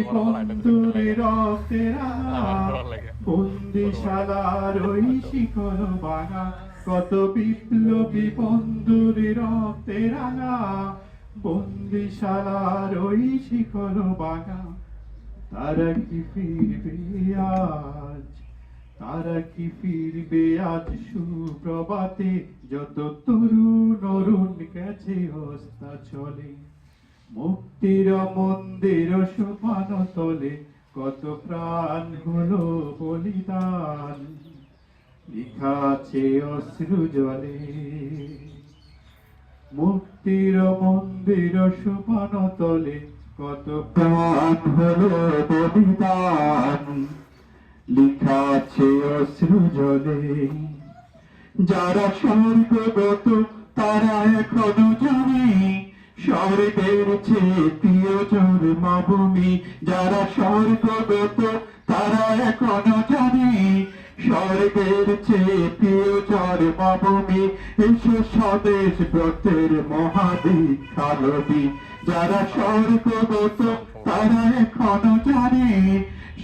বন্ধুরে রক্তে রাঙা বন্দিশালার ওই শিকল ভাঙা কত বিপ্লবী বন্ধুরে রক্তে রাঙা বন্দিশালার ওই শিকল ভাঙা তারা কি ফিরবে আজ তারা কি ফিরবে আজ সুপ্রভাতে যত তরুণ অরুণ গেছে হস্তা চলে মুক্তির মন্দির সোপান তলে কত প্রাণ হলো বলিদান লেখা আছে অশ্রু জলে মুক্তির মন্দির সোপান তলে কত প্রাণ হলো বলিদান লেখা আছে অশ্রু জলে যারা স্বর্গগত তারা এখনো জানে স্বর্গের চেয়ে প্রিয়জন মাভূমি যারা স্বর্গগত তারা এখনো জানে স্বর্গের চেয়ে প্রিয়জন মাভূমি এসো স্বদেশ ব্রতের মহাদীক্ষা লবি যারা স্বর্গগত তারা এখনো জানে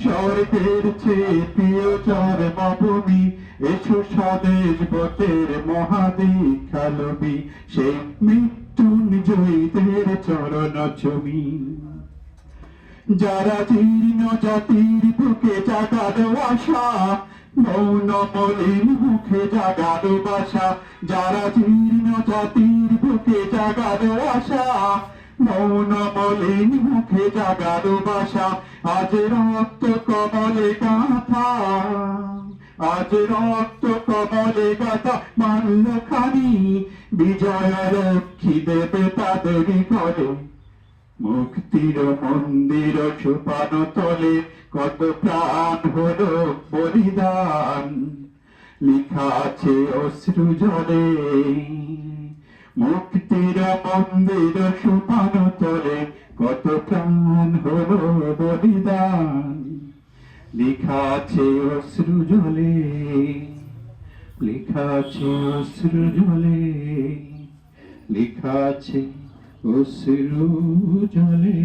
স্বর্গের চেয়ে প্রিয়জন মাভূমি এসো স্বদেশ ব্রতের মহাদীক্ষা লবি সেই মৃত্যুঞ্জয়ীদের চরণ ছবি যারা জীর্ণ জাতির বুকে জাগালো আশা মৌন মলিন মুখে জাগালো বাসা যারা জীর্ণ জাতির বুকে জাগালো আশা মৌন মলিন মুখে জাগালো বাসা আজ রক্ত কমলে গাথা আজ রক্ত কমলে গাথা মাল্য খানি বিজয় রক্ষী দেবে তাদের করে মুক্তির মন্দির সোপান তলে কত প্রাণ হলো বলিদান লেখা আছে অশ্রু জলে মুক্তির মন্দির সোপান তলে কত প্রাণ হলো বলিদান লেখা আছে অশ্রু জলে লেখা আছে অশ্রু জলে লেখা আছে অশ্রু জলে